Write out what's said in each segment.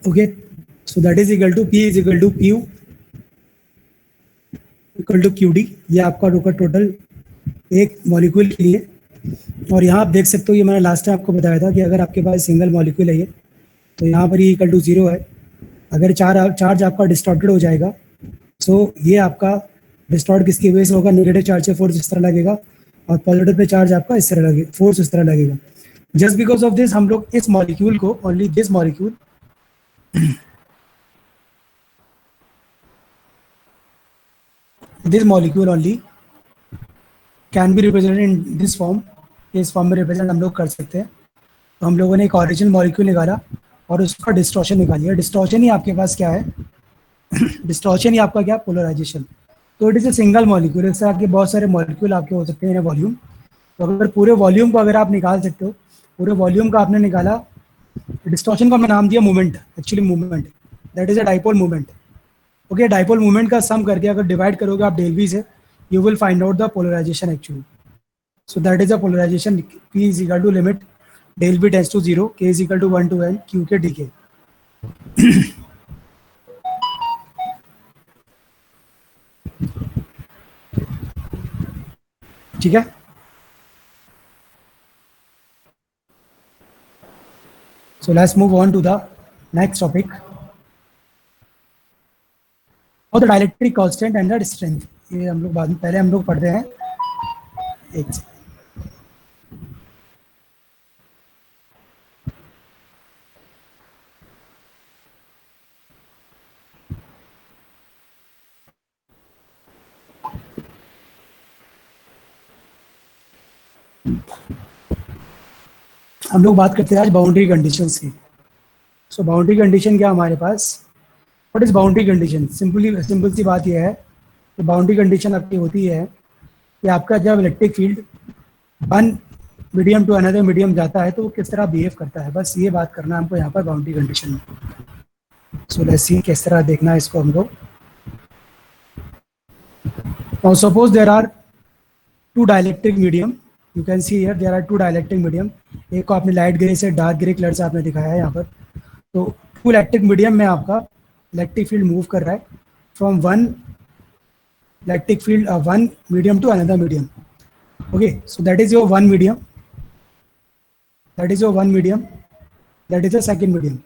Okay, so that is equal to P is equal to Q equal to QD। ये आपका होगा total एक molecule के लिए। और यहाँ आप देख सकते हो, ये मैंने लास्ट टाइम आपको बताया था कि अगर आपके पास सिंगल मॉलिक्यूल है ये, तो यहाँ पर ये इक्वल टू 0 है। अगर चार्ज आपका डिस्टॉर्टेड हो जाएगा, सो ये आपका डिस्टॉर्ट किसकी वजह से होगा, नेगेटिव चार्ज से फोर्स इस तरह लगेगा, और पॉजिटिव पे चार्ज आपका इस तरह लगेगा, फोर्स इस तरह लगेगा। जस्ट बिकॉज ऑफ दिस हम लोग इस मॉलिक्यूल को, only this molecule, this molecule only can be represented in this form. इस फॉर्म में रिप्रेजेंट हम लोग कर सकते हैं। तो हम लोगों ने एक ओरिजिनल मॉलिक्यूल निकाला और उसका डिस्टॉर्शन निकालिए। डिस्टॉर्शन ही आपके पास क्या है, डिस्टॉर्शन ही आपका क्या, पोलराइजेशन। तो it is a single molecule. इससे आपके बहुत सारे मॉलिक्यूल आपके हो सकते हैं वॉल्यूम। तो अगर पूरे वॉल्यूम को अगर आप निकाल सकते हो, पूरे वॉल्यूम का आपने निकाला, डिस्टॉर्शन को हमने नाम दिया movement, actually movement, that is a dipole movement. Okay, dipole movement का सम करके अगर डिवाइड करोगे आप डेल वी से, you will find out the polarisation actually. So that is a polarization. P is equal to limit del V tends to 0, K is equal to 1 to N, Q के dk। ठीक है। So let's move on to the next topic. और the dielectric constant and the strength, ये हम लोग बाद में, पहले हम लोग पढ़ते हैं एक। हम लोग बात करते हैं आज बाउंड्री कंडीशंस की। सो बाउंड्री कंडीशन क्या हमारे पास, what is boundary condition? Simple सी बात यह है कि बाउंड्री कंडीशन आपकी होती है कि आपका जब electric field one medium to another medium जाता है तो वो किस तरह बिहेव करता है, बस ये बात करना है हमको यहाँ पर बाउंड्री कंडीशन में। सो लेट्स सी किस तरह देखना है इसको हमको। Now suppose there are two dielectric medium, you can see here there are two dielectric medium. एक को आपने लाइट ग्रे से डार्क ग्रे कलर से आपने दिखाया है यहाँ पर। तो टू इलेक्ट्रिक मीडियम में आपका इलेक्ट्रिक फील्ड मूव कर रहा है from one electric field one medium to another medium. Okay, so that is your one medium, that is your one medium, that is the second medium.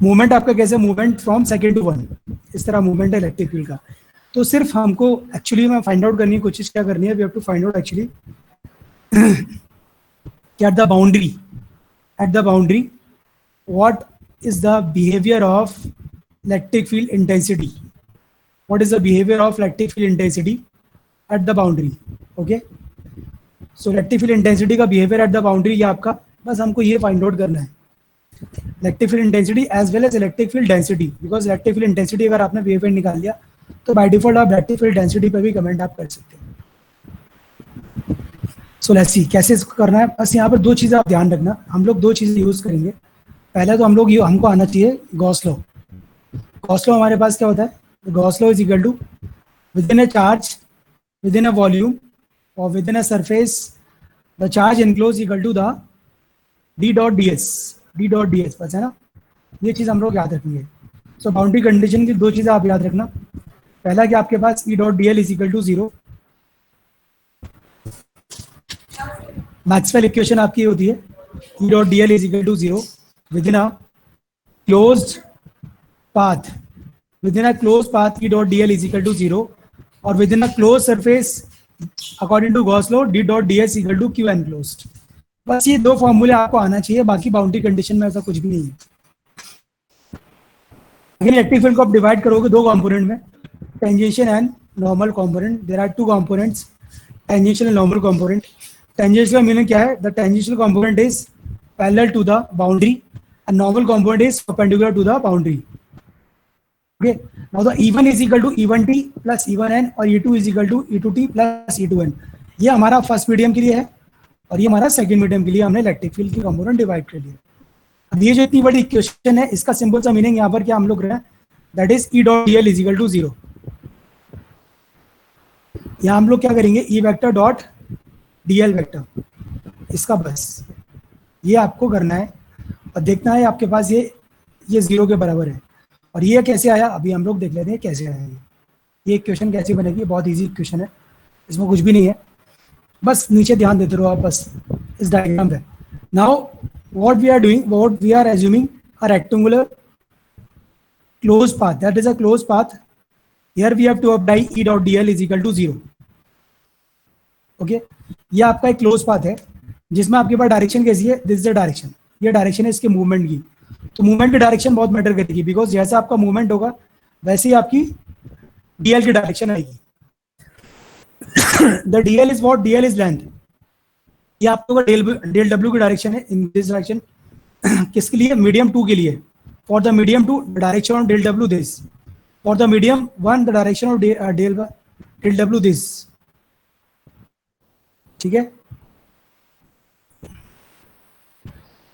Movement आपका कैसे, movement from second to one, इस तरह movement है electric field का। तो सिर्फ हमको actually में फाइंड आउट करने की कोशिश क्या करनी है, we have to find out actually at the boundary what is the behavior of electric field intensity, what is the behavior of electric field intensity at the boundary। okay, so electric field intensity का behavior at the boundary ये आपका, बस हमको ये find out करना है, electric field intensity as well as electric field density. Because electric field intensity अगर आपने बिहेवियर निकाल लिया तो बाय डिफॉल्ट आप इलेक्ट्रिक फील्ड डेंसिटी पे भी कमेंट आप कर सकते हैं। सो लेट्स सी कैसे इसको करना है। बस यहाँ पर दो चीज़ें आप ध्यान रखना, हम लोग दो चीज़ें यूज़ करेंगे। पहले तो हम लोग हमको आना चाहिए गॉस लॉ। गॉस लॉ हमारे पास क्या होता है, Gauss law is equal to within a charge within a volume और within a surface the charge enclose equal to the D dot D S, बस है ना। ये चीज़ हम लोग याद रखेंगे। सो बाउंड्री कंडीशन की दो चीज़ें आप याद रखना। पहला कि आपके पास E dot D L is equal to 0। Maxwell equation आपकी होती है E dot D L is equal to 0 within a closed path, within a close path E dot D L is equal to 0 और within a close surface according to Gauss law D dot D S equal to Q enclosed. बस ये दो फॉर्मूले आपको आना चाहिए, बाकी boundary condition में ऐसा कुछ भी नहीं है। अगर इलेक्ट्रिक फील्ड को आप डिवाइड करोगे दो कंपोनेंट में, tangential and normal component. There are two components, tangential and normal component. Tangential meaning क्या है, the tangential component is parallel to the boundary and normal component is perpendicular to the boundary. Okay, now the E1 is equal to E1t plus E1n और E2 is equal to E2t plus E2n। ये हमारा first medium के लिए है और ये हमारा second medium के लिए हमने इलेक्ट्रिक फील्ड की कंपोनेंट डिवाइड कर लिया। अब ये जो इतनी बड़ी इक्वेशन है इसका सिंपल सा मीनिंग यहाँ पर क्या हम लोग रहे हैं, that is E dot DL is equal to 0। यहाँ हम लोग क्या करेंगे, E vector dot DL vector, इसका बस ये आपको करना है और देखना है आपके पास ये 0 के बराबर है। और ये कैसे आया अभी हम लोग देख लेते हैं कैसे आया ये इक्वेशन कैसे बनेगी। बहुत ईजी इक्वेशन है, इसमें कुछ भी नहीं है, बस नीचे ध्यान देते रहो आप बस इस डायग्राम पे। Now what we are doing, what we are assuming a rectangular close path, that is a close path, here we have to apply E dot D L is equal to 0। Okay, ये आपका एक close path है जिसमें आपके पास direction कैसी है, this is the direction, ये direction है इसके मूवमेंट की। तो मूवमेंट की डायरेक्शन बहुत मैटर करेगी, बिकॉज जैसा आपका मूवमेंट होगा वैसे ही आपकी डीएल की डायरेक्शन आएगी। The DL is what, DL is length, ये आपका डेल डब्ल्यू की डायरेक्शन है इन दिस डायरेक्शन। किसके लिए, मीडियम 2 के लिए, for the medium 2 direction of del W this, for the medium 1 the direction of del W this. ठीक है,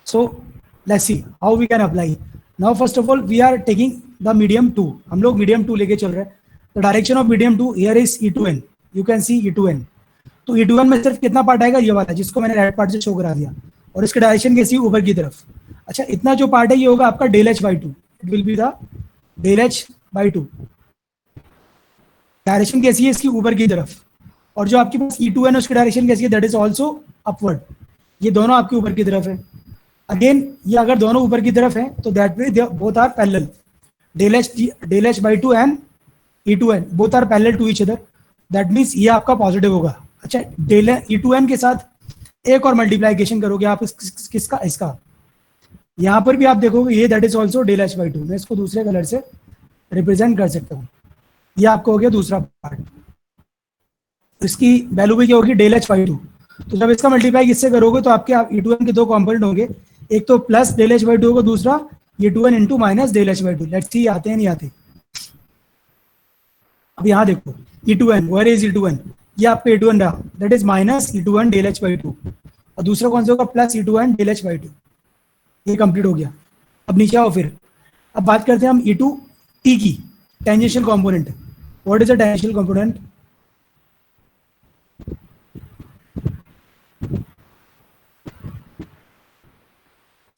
so let's see how we can apply. Now first of all we are taking the medium 2, हम लोग medium 2 लेके चल रहे हैं। the direction of medium 2 here is e2n, you can see e2n। तो e2n में सिर्फ कितना पार्ट आएगा, ये वाला जिसको मैंने राइट पार्ट से शो करा दिया, और इसकी डायरेक्शन कैसी है, ऊपर की तरफ। अच्छा, इतना जो पार्ट है ये होगा आपका del H by two, it will be the del H by two. Direction कैसी है इसकी, ऊपर की तरफ। और जो आपके पास e2n है उसकी डायरेक्शन कैसी है, दैट इज ऑल्सो अपवर्ड, ये दोनों आपके ऊपर की तरफ है। अगेन ये अगर दोनों ऊपर की तरफ है तो that way both are parallel, del H by two and e2n both are parallel to each other, that means ये आपका पॉजिटिव होगा। अच्छा, डेल e2n के साथ एक और मल्टीप्लाइकेशन करोगे आप किसका, इसका। यहां पर भी आप देखोगे ये that is also del H by two, मैं इसको दूसरे कलर से रिप्रेजेंट कर सकता हूँ। ये आपको हो गया दूसरा पार्ट, इसकी वैल्यू भी क्या होगी, डेल एच बाई टू। तो जब इसका मल्टीप्लाई इससे करोगे तो आपके e2n के दो कंपोनेंट होंगे, एक तो plus del H by two होगा, दूसरा e2n into minus del H by two. Let's see आते हैं नहीं आते। अब यहाँ देखो e2n, वेयर इज e2n, ये आपका e2n रहा, that is minus e2n del H by two, और दूसरा कौन सा होगा, plus e2n del H by two. ये कंप्लीट हो गया। अब नीचे आओ फिर, अब बात करते हैं हम e2t की, tangential component. What is the tangential component,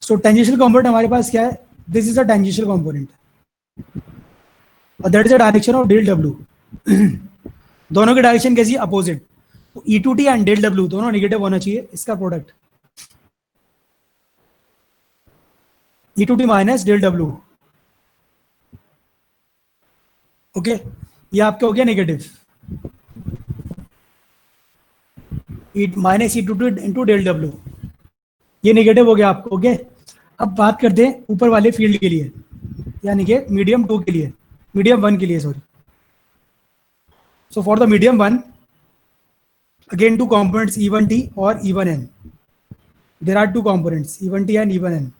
so tangential component हमारे पास क्या है, this is a tangential component और that is the direction of del W. दोनों की डायरेक्शन कैसी है, अपोजिट। तो e2t एंड डेल डब्ल्यू दोनों नेगेटिव होना चाहिए, इसका product e2t minus del W. Okay, ये आपका हो गया negative, minus e2t into del W, ये नेगेटिव हो गया आपको। ओके, अब बात करते हैं ऊपर वाले फील्ड के लिए, यानी कि मीडियम 2 के लिए, मीडियम 1 के लिए sorry. So for the medium 1 again two components e1t और e1n, there are two components e1t and e1n।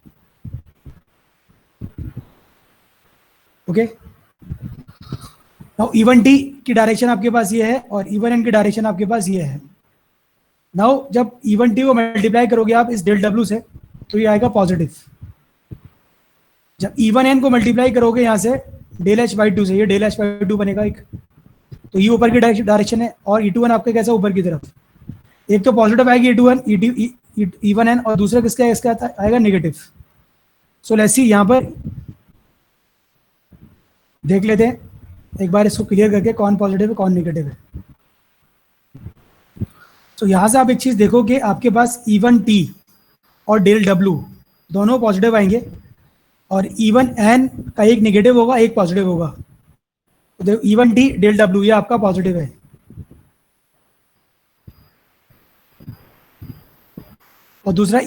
Okay, now e1t की डायरेक्शन आपके पास ये है और e1n की डायरेक्शन आपके पास ये है। नाउ जब e1t को मल्टीप्लाई करोगे आप इस डेल डब्ल्यू से तो ये आएगा पॉजिटिव। जब e1n को मल्टीप्लाई करोगे यहाँ से डेल एच बाई टू से, ये डेल एच बाई टू बनेगा एक, तो ये ऊपर की डायरेक्शन है, और e2n आपका कैसा ऊपर की तरफ। एक तो पॉजिटिव आएगी e1n और दूसरा किसका इसका आएगा नेगेटिव। सो लेट्स सी, यहाँ पर देख लेते हैं एक बार इसको क्लियर करके कौन पॉजिटिव है कौन नेगेटिव है। तो यहाँ से आप एक चीज देखो कि आपके पास e1t और डेल डब्ल्यू दोनों पॉजिटिव आएंगे और e1n का एक नेगेटिव होगा एक पॉजिटिव होगा। तो e1t डेल डब्ल्यू ये आपका पॉजिटिव है, और दूसरा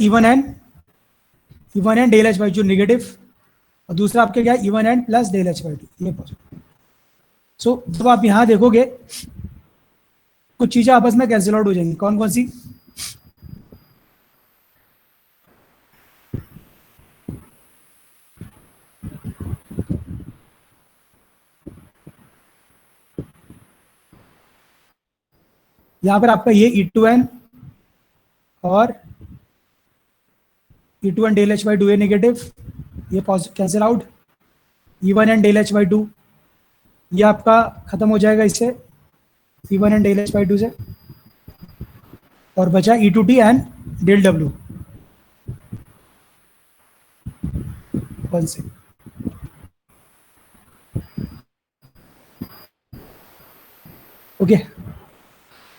e1n del H by two negative, और दूसरा आपके क्या e1n plus del H by two ये पॉजिटिव। सो जब आप यहाँ देखोगे कुछ चीजें आपस में कैंसिल आउट हो जाएंगी, कौन कौन सी, यहाँ पर आपका ये e2n और e2n del H by two ये नेगेटिव, ये cancel out, e1n del H by two ये आपका खत्म हो जाएगा इससे, e1n del H by to से, और बचा e2t and del W. One से ओके,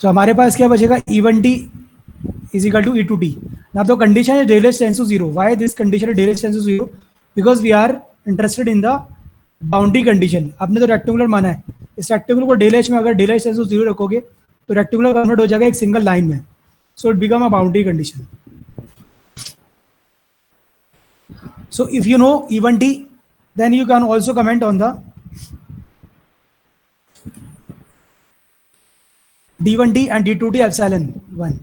तो हमारे पास क्या बचेगा, E1t is equal to E2t. Now the condition is del h tends to 0. Why this condition is del h tends to 0? Because we are interested in the boundary condition. आपने तो rectangular माना है, इस रेक्टेंगुलर को del H में अगर del H tends to 0 रखोगे तो रेक्टेंगुलर कन्वर्ट हो जाएगा एक सिंगल लाइन में. So it become a boundary condition. So if you know E1t, then you can also comment on the D1t and D2t epsilon 1.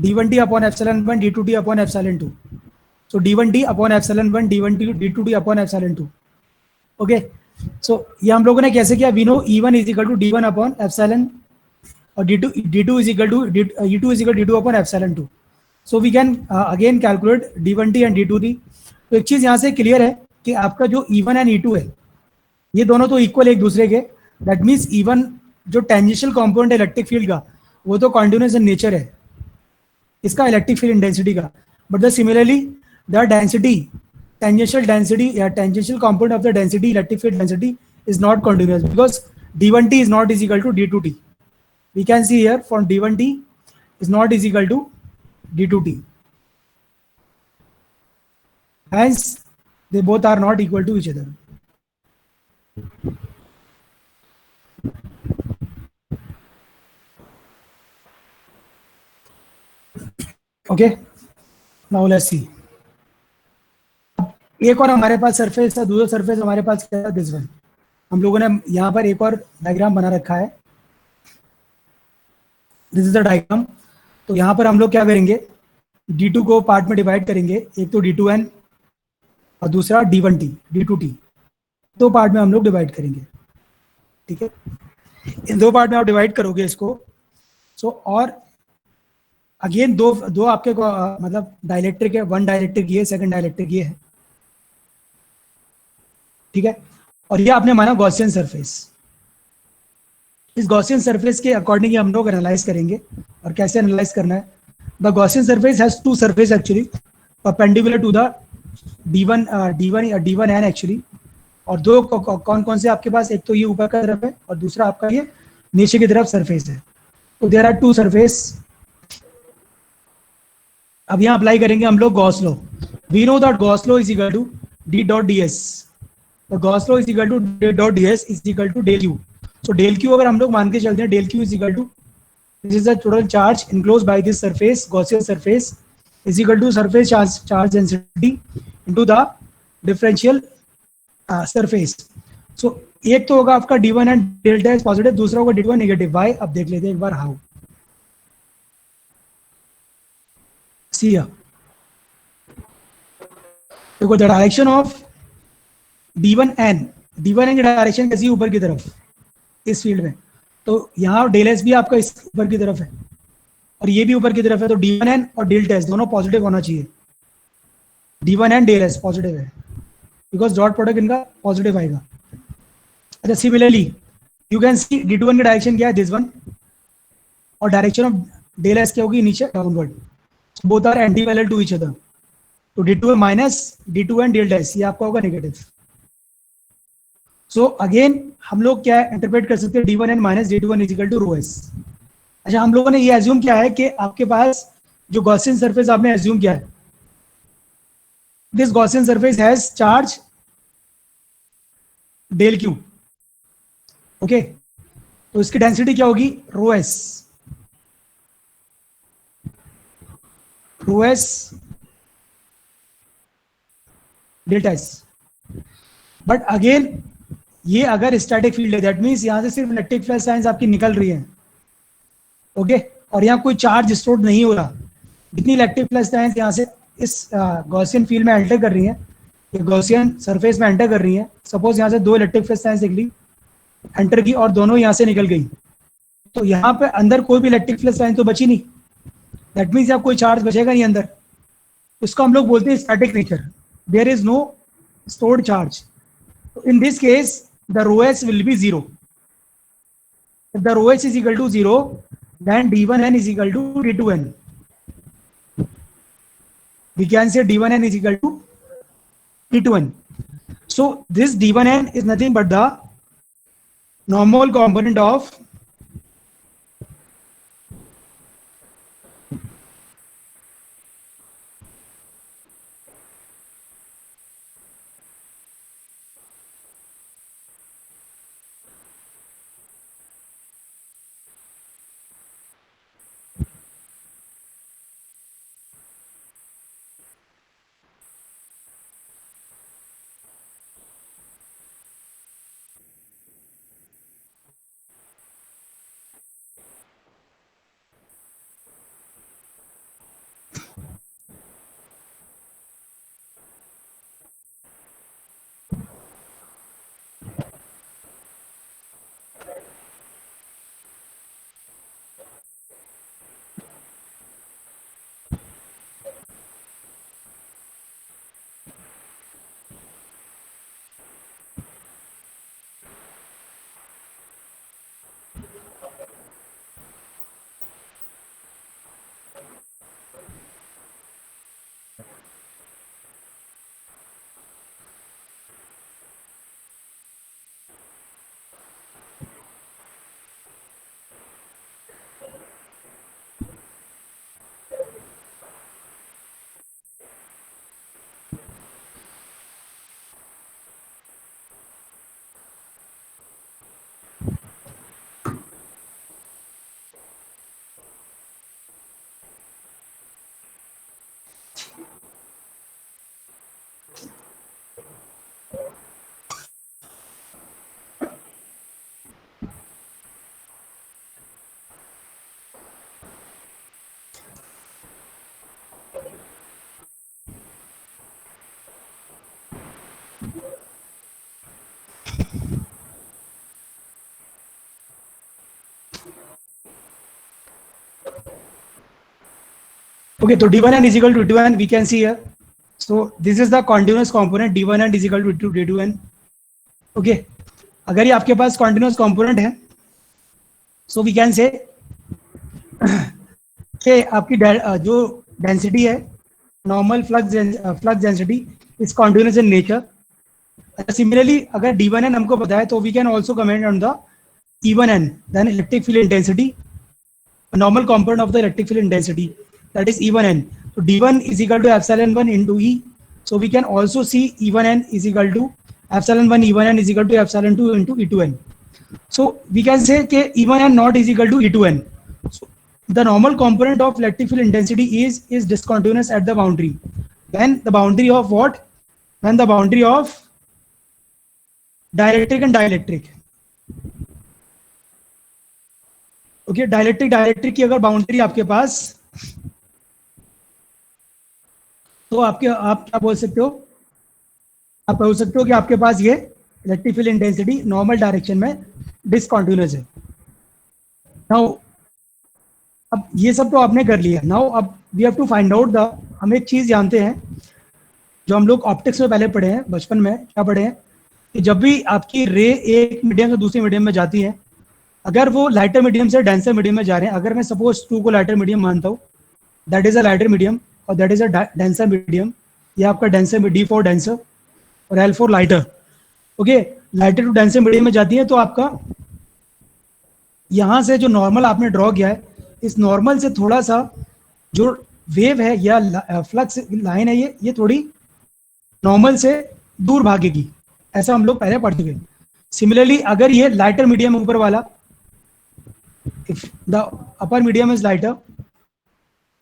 D1t upon epsilon 1, D2t upon epsilon 2. So D1t upon epsilon 1, D1t, D2t upon epsilon 2. Okay. So ये हम लोगों ने कैसे किया? We know E1 is equal to D1 upon epsilon और D2 is equal to E2 is equal to D2 upon epsilon 2. So we can again calculate D1t and D2t. तो एक चीज यहाँ से क्लियर है कि आपका जो E1 and E2 है ये दोनों तो इक्वल एक दूसरे के. दैट मीन्स E1 जो टेंजेंशियल कंपोनेंट है इलेक्ट्रिक फील्ड का वो तो कॉन्टिन्यूस इन नेचर है इसका इलेक्ट्रिक फील्ड इंटेंसिटी का. But the similarly the density tangential density tangential component of the density electric field density is not continuous because d1t is not is equal to d2t. We can see here from d1t is not is equal to d2t, hence they both are not equal to each other. Okay, now let's see. एक और हमारे पास surface है, दूसरा surface हमारे पास क्या है, this one. हम लोगों ने यहाँ पर एक और डायग्राम बना रखा है. This is the diagram. तो यहाँ पर हम लोग क्या करेंगे, D2 को पार्ट में डिवाइड करेंगे. एक तो D2n और दूसरा D1t D2t. दो पार्ट में हम लोग डिवाइड करेंगे. ठीक है, इन दो पार्ट में आप डिवाइड करोगे इसको. सो और अगेन दो आपके मतलब डाइलेक्ट्रिक है. वन डाइलेक्ट्रिक ये, सेकंड डाइलेक्ट्रिक ये है. ठीक है, और ये आपने माना गॉसियन सरफेस. इस गॉसियन सरफेस के अकॉर्डिंग हम लोग एनालाइज करेंगे. और कैसे एनालाइज करना है, the Gaussian surface has to surface actually perpendicular to the D1n actually. और दो कौन कौन से आपके पास, एक तो ये ऊपर का तरफ है और दूसरा आपका ये नीचे की तरफ सरफेस है. तो देयर आर टू सरफेस. अब यहाँ अप्लाई करेंगे हम लोग Gauss law. We know that Gauss law is equal to D dot ds. तो Gauss law is equal to D dot ds is equal to del q. So del q अगर हम लोग मान के चलते हैं, del q is equal to this is the total charge enclose by this surface, Gaussian surface, is equal to surface charge density into the differential surface. So एक तो होगा आपका D1 and delta S positive, दूसरा होगा D2 negative. Y, अब देख लेते हैं एक बार हाउ. सी देखो, द डायरेक्शन ऑफ D1n की डायरेक्शन कैसी, ऊपर की तरफ इस फील्ड में. तो यहाँ डेल एस भी आपका इस ऊपर की तरफ है और ये भी ऊपर की तरफ है. तो D1n और डेल्टा एस दोनों पॉजिटिव होना चाहिए. D1n डेल एस पॉजिटिव है बिकॉज डॉट प्रोडक्ट इनका पॉजिटिव आएगा. अच्छा, similarly you can C D2n की डायरेक्शन क्या है, दिस वन. और डायरेक्शन ऑफ डेल एस क्या होगी, नीचे downward. Both are anti parallel to each other. तो D2n minus D2n delta S ये आपका होगा नेगेटिव. सो अगेन हम लोग क्या इंटरप्रेट कर सकते हैं, D1n minus D2n is equal to rho S. अच्छा, हम लोगों ने ये एज्यूम किया है कि आपके पास जो गॉसियन सरफेस आपने एज्यूम किया है, this Gaussian surface has charge del Q. Okay, तो इसकी डेंसिटी क्या होगी, rho S. Rho S delta S. But again ये अगर स्टैटिक फील्ड है, दैट मीन्स यहां से सिर्फ इलेक्ट्रिक फ्लक्स लाइंस आपकी निकल रही है. ओके, और यहाँ कोई चार्ज स्टोर नहीं हो रहा. जितनी इलेक्ट्रिक फ्लक्स लाइंस यहाँ से इस गॉसियन फील्ड में एंटर कर रही हैं, ये गॉसियन सरफेस में एंटर कर रही हैं. सपोज यहाँ से दो इलेक्ट्रिक फ्लक्स लाइंस निकली, एंटर की और दोनों यहाँ से निकल गई. तो यहाँ पे अंदर कोई भी इलेक्ट्रिक फ्लक्स लाइन तो बची नहीं. दैट मीन्स यहाँ कोई चार्ज बचेगा नहीं अंदर. उसको हम लोग बोलते हैं static nature. There is no stored charge. In this case, the rho s will be 0. If the rho s is equal to 0, then D1n is equal to D2n. We can say D1n is equal to D2n. So this D1n is nothing but the normal component of okay, so d1n is equal to d2n, we can see here. So this is the continuous component d1n is equal to d2n. Okay, अगर ये आपके पास continuous component है, so we can say कि आपकी जो density है, normal flux density is continuous in nature. Similarly अगर d1n हमको पता है तो we can also comment on the e1n, then electric field intensity, normal component of the electric field intensity, that is E1n. So D1 is equal to epsilon 1 into E. So we can also see E1n is equal to epsilon 1 E1n is equal to epsilon 2 into E2n. So we can say that E1n not is equal to E2n. So the normal component of electric field intensity is discontinuous at the boundary. When the boundary of what? When the boundary of dielectric and dielectric. Okay, dielectric की अगर boundary आपके पास, तो आप क्या बोल सकते हो, आप बोल सकते हो कि आपके पास ये electric field intensity normal direction में डिसकंटिन्यूअस है. नाउ अब ये सब तो आपने कर लिया. नाउ अब we have to find out the, हम एक चीज जानते हैं जो हम लोग ऑप्टिक्स में पहले पढ़े हैं, बचपन में क्या पढ़े हैं, कि जब भी आपकी रे एक मीडियम से दूसरे मीडियम में जाती है, अगर वो लाइटर मीडियम से डेंसर मीडियम में जा रहे हैं, अगर मैं सपोज 2 को लाइटर मीडियम मानता हूँ, that is a lighter medium और that is a denser medium, ये आपका डेंसर में D4 डेंसर और L4 lighter. Okay, lighter to denser medium में जाती है, तो आपका यहाँ से जो नॉर्मल आपने ड्रॉ किया है, इस नॉर्मल से थोड़ा सा जो वेव है या फ्लक्स लाइन है, ये थोड़ी नॉर्मल से दूर भागेगी. ऐसा हम लोग पहले पढ़ चुके हैं. सिमिलरली अगर ये लाइटर मीडियम ऊपर वाला, if the upper medium is lighter,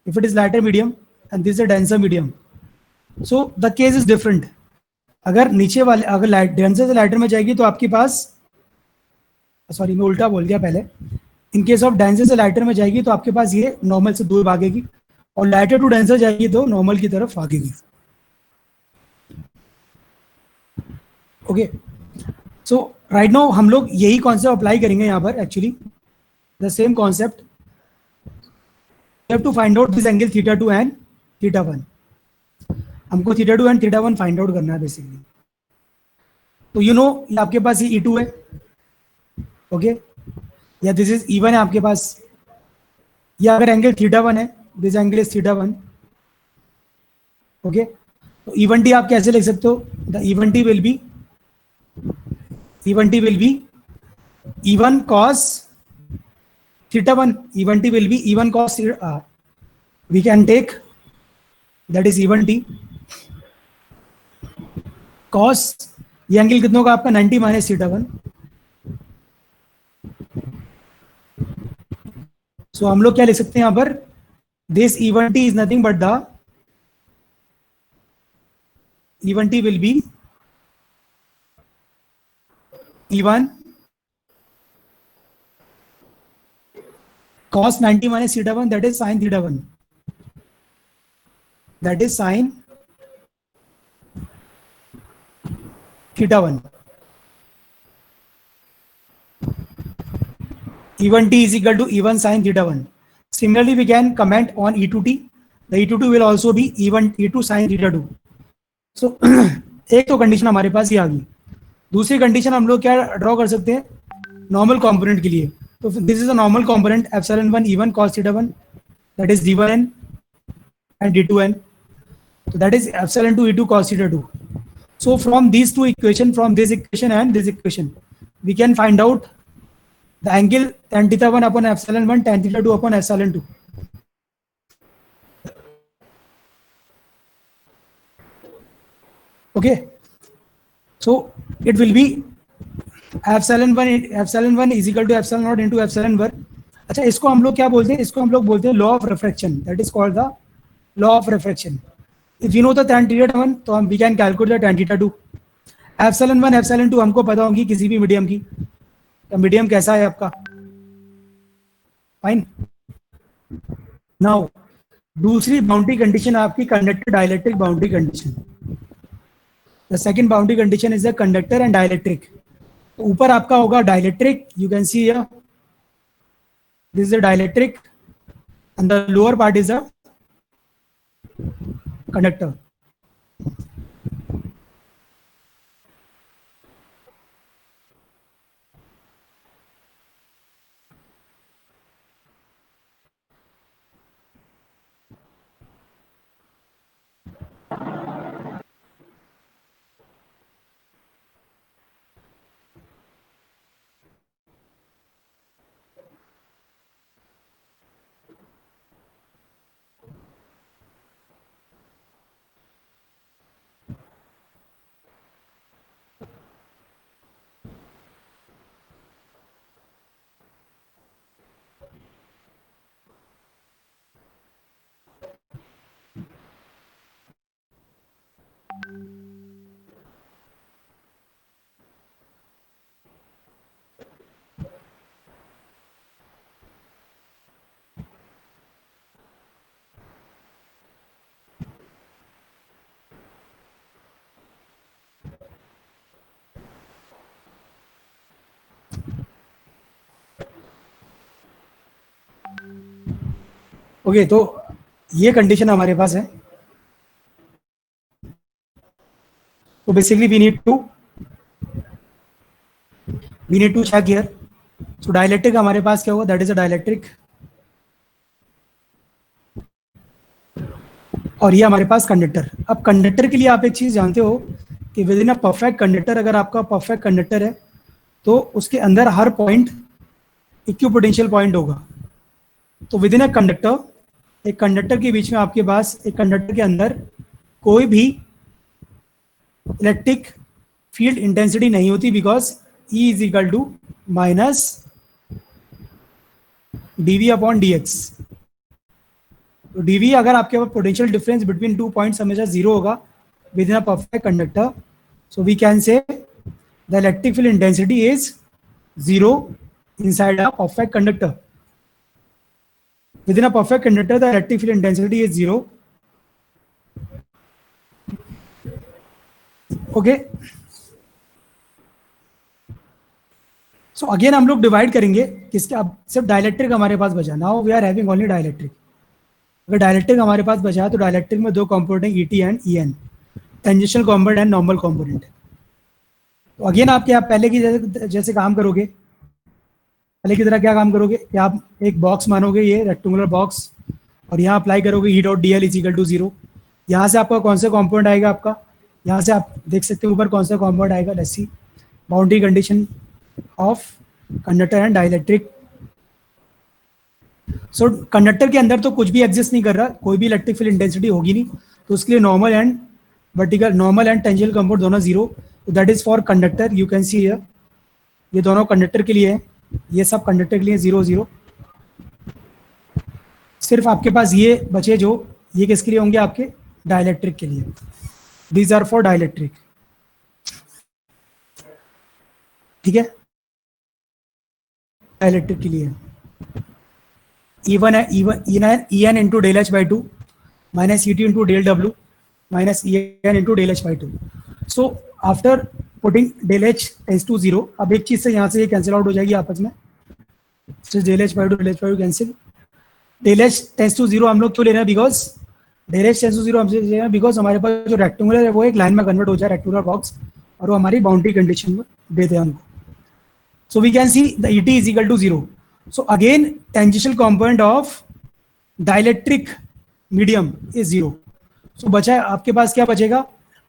if it is lighter medium and this is a denser medium, so the case is different. अगर नीचे वाले, अगर लाइट डेंसर से लाइटर में जाएगी तो आपके पास, सॉरी मैं उल्टा बोल दिया पहले, इन केस ऑफ डेंसर से लाइटर में जाएगी तो आपके पास ये नॉर्मल से दूर भागेगी, और लाइटर टू डेंसर जाएगी तो नॉर्मल की तरफ भागेगी. ओके, सो राइट नाउ हम लोग यही कॉन्सेप्ट अप्लाई करेंगे यहाँ पर. Actually the same concept, you have to find out this angle theta 2 and theta 1. हमको theta 2 and theta 1 find out करना है बेसिकली. तो यू नो ये आपके पास ये E2 है, ओके, या दिस इज E1 है आपके पास. या अगर एंगल थीटा 1 है, this angle is theta 1. Okay, तो E1t आप कैसे लिख सकते हो? The E1t will be E1 cos theta 1, E1 t will be E1 cos we can take that is E1 t cos, ये एंगल कितना होगा आपका 90 माइनस थीटा 1. सो हम लोग क्या लिख सकते हैं यहां पर, this E1 t is nothing but the E1 t will be E1 cos 90 minus theta 1, that is sin theta 1. That is sin theta 1. E1 t is equal to E1 sin theta 1. Similarly, we can comment on E2 t. The E2 t will also be E1 E2 sin theta 2. So एक तो condition हमारे पास ये आ गई. दूसरी condition हम लोग क्या draw कर सकते हैं नॉर्मल कंपोनेंट के लिए. तो this is a normal component epsilon 1 E1 cos theta 1, that is D1n and D2n. So that is epsilon 2 E2 cos theta 2. So from these two equation, from this equation and this equation, we can find out the angle tan theta 1 upon epsilon 1, tan theta 2 upon epsilon 2. Okay, so it will be epsilon 1 is equal to epsilon naught into epsilon 1. अच्छा, इसको हम लोग क्या बोलते हैं, इसको हम लोग बोलते हैं law of refraction. That is called the law of refraction. If you know the tan theta 1, तो हम we can calculate the tan theta 2. epsilon 1 epsilon 2 हमको पता होगी किसी भी मीडियम की. तो मीडियम कैसा है आपका, फाइन. नाउ दूसरी बाउंड्री कंडीशन आपकी conductor dielectric boundary condition. The second boundary condition is the conductor and dielectric. तो ऊपर आपका होगा dielectric, you can see here this is a dielectric and the lower part is a conductor. Okay, तो ये condition हमारे पास है. तो basically we need to check here. So dielectric हमारे पास क्या होगा, दैट इज अ डाइलेक्ट्रिक. और ये हमारे पास कंडक्टर. अब कंडक्टर के लिए आप एक चीज जानते हो कि with in a perfect conductor, अगर आपका परफेक्ट कंडक्टर है तो उसके अंदर हर पॉइंट इक्विपोटेंशियल पॉइंट होगा. तो विद इन अ कंडक्टर, एक कंडक्टर के बीच में आपके पास, एक कंडक्टर के अंदर कोई भी इलेक्ट्रिक फील्ड इंटेंसिटी नहीं होती, because E is equal to minus dV upon dx. तो dV अगर आपके पास पोटेंशियल डिफरेंस बिटवीन 2 पॉइंट्स हमेशा जीरो होगा within a perfect conductor. So we can say the electric field intensity is zero inside a perfect conductor. Within a perfect conductor, the electric field intensity is zero. Okay. So again हम लोग divide करेंगे किसके, अब सिर्फ dielectric हमारे पास बचा. Now we are having only dielectric. अगर डाइलेक्ट्रिक हमारे पास बचा है तो डाइलेक्ट्रिक में दो कंपोनेंट हैं, ET and EN, tangential component and normal component. तो अगेन आप क्या पहले की जैसे काम करोगे, पहले की तरह क्या काम करोगे कि आप एक बॉक्स मानोगे, ये रेक्टेंगुलर बॉक्स, और यहाँ अप्लाई करोगे E dot DL is equal to zero. यहाँ से आपका कौन सा कंपोनेंट आएगा आपका, यहाँ से आप देख सकते हो ऊपर कौन सा कंपोनेंट आएगा. Let's see boundary condition of conductor and dielectric. So conductor के अंदर तो कुछ भी एग्जिस्ट नहीं कर रहा, कोई भी इलेक्ट्रिक फील्ड इंटेंसिटी होगी नहीं, तो उसके लिए normal and vertical, normal and tangential compound दोनों zero, that is for conductor. You can see here, ये दोनों कंडक्टर के लिए है, ये सब कंडक्टर के लिए जीरो जीरो। सिर्फ आपके पास ये बचे जो, ये किसके लिए होंगे, आपके डाइलेक्ट्रिक के लिए। दीज आर फॉर डाइलेक्ट्रिक, ठीक है, डाइलेक्ट्रिक के लिए। E N into del H by two minus E T into del W minus E N into del H by two. So after putting del H tends to zero, अब एक चीज से यहाँ से ये कैंसिल आउट हो जाएगी आपस में, del H by two cancel. Del H tends to zero हम लोग क्यों ले रहे हैं, because del H tends to zero हमसे ले रहे हैं बिकॉज हमारे पास जो रेक्टेंगुलर है वो एक लाइन में कन्वर्ट हो जाए, रेक्टेंगुलर बॉक्स, और वो हमारी बाउंड्री कंडीशन में देते हैं हमको। So we can see the ET is equal to 0. So again, tangential component of dielectric medium is 0. So बचा आपके पास क्या बचेगा,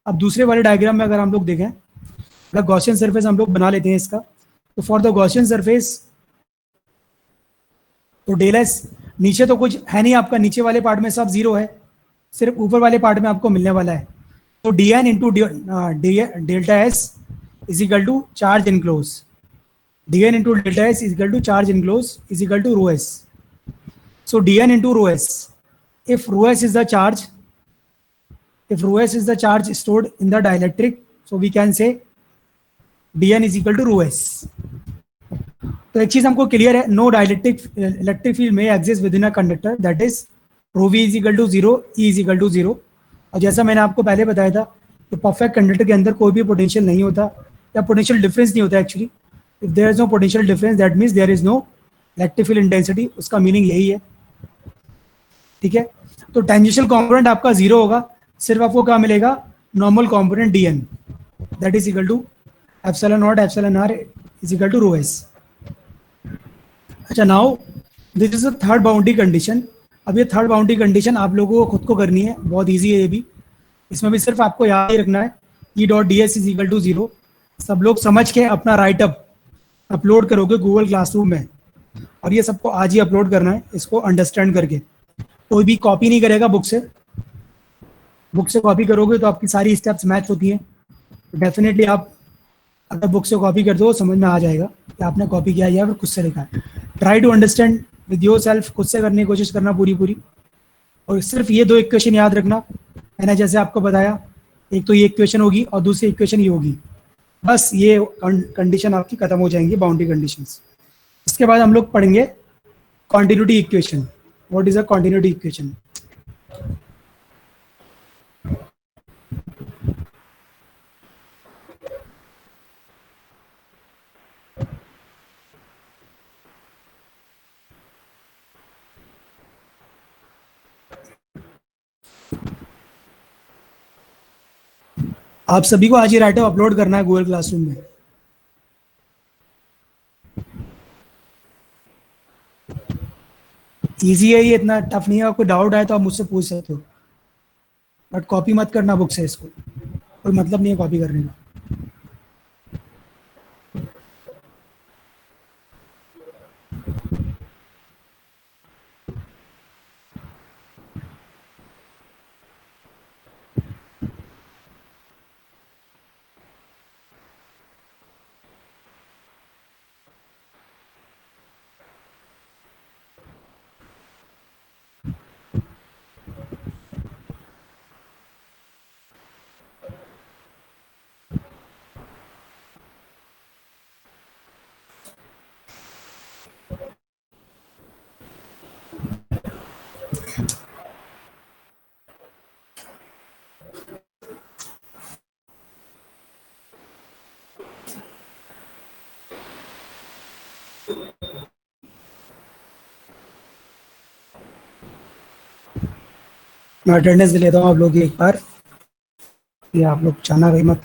अब दूसरे वाले डायग्राम में अगर हम लोग देखें, अगर गॉसियन सरफेस हम लोग बना लेते हैं इसका, तो फॉर द गॉसियन सरफेस तो डेल एस, नीचे तो कुछ है नहीं आपका, नीचे वाले पार्ट में सब जीरो है, सिर्फ ऊपर वाले पार्ट में आपको मिलने वाला है। तो D N into delta S is equal to charge enclose, dn into delta s is equal to charge enclosed is equal to rho s. So dn into rho s, if rho s is the charge, if rho s is the charge stored in the dielectric, so we can say dn is equal to rho s. तो एक चीज हमको clear है, no dielectric electric field में exist within a conductor, that is rho V is equal to zero, E is equal to zero. और जैसा मैंने आपको पहले बताया था कि परफेक्ट कंडक्टर के अंदर कोई भी पोटेंशियल नहीं होता, या पोटेंशियल डिफरेंस नहीं होता actually. If there is no potential difference, that means there is no electric field intensity, उसका मीनिंग यही है, ठीक है। तो टेंजेंशियल कंपोनेंट आपका जीरो होगा, सिर्फ आपको क्या मिलेगा, normal component D N, that is equal to epsilon not epsilon R is equal to rho S. अच्छा, now this is the third boundary condition. अब ये थर्ड बाउंड्री कंडीशन आप लोगों को खुद को करनी है, बहुत ईजी है ये भी, इसमें भी सिर्फ आपको याद ही रखना है E dot D S is equal to zero. सब लोग समझ के अपना राइटअप अपलोड करोगे गूगल क्लासरूम में, और ये सबको आज ही अपलोड करना है, इसको अंडरस्टैंड करके। कोई भी कॉपी नहीं करेगा बुक से, बुक से कॉपी करोगे तो आपकी सारी स्टेप्स मैच होती हैं, तो डेफिनेटली आप अगर बुक से कॉपी कर दो समझ में आ जाएगा कि आपने कॉपी किया है या फिर खुद से लिखा है। Try to understand with yourself, खुद से करने की कोशिश करना पूरी। और सिर्फ ये दो इक्वेशन याद रखना, मैंने जैसे आपको बताया, एक तो ये इक्वेशन होगी और दूसरी इक्वेशन ये होगी, बस ये कंडीशन आपकी खत्म हो जाएंगी, बाउंड्री कंडीशंस। इसके बाद हम लोग पढ़ेंगे continuity equation. What is a continuity equation? आप सभी को आज ही राइटअप अपलोड करना है गूगल क्लासरूम में। इजी है ये, इतना टफ नहीं है। कोई डाउट आए तो आप मुझसे पूछ सकते हो, बट कॉपी मत करना बुक से, इसको कोई मतलब नहीं है कॉपी करने का। मैं अटेंडेंस ले लेता हूँ आप लोग की एक बार, ये आप लोग जाना गई मत।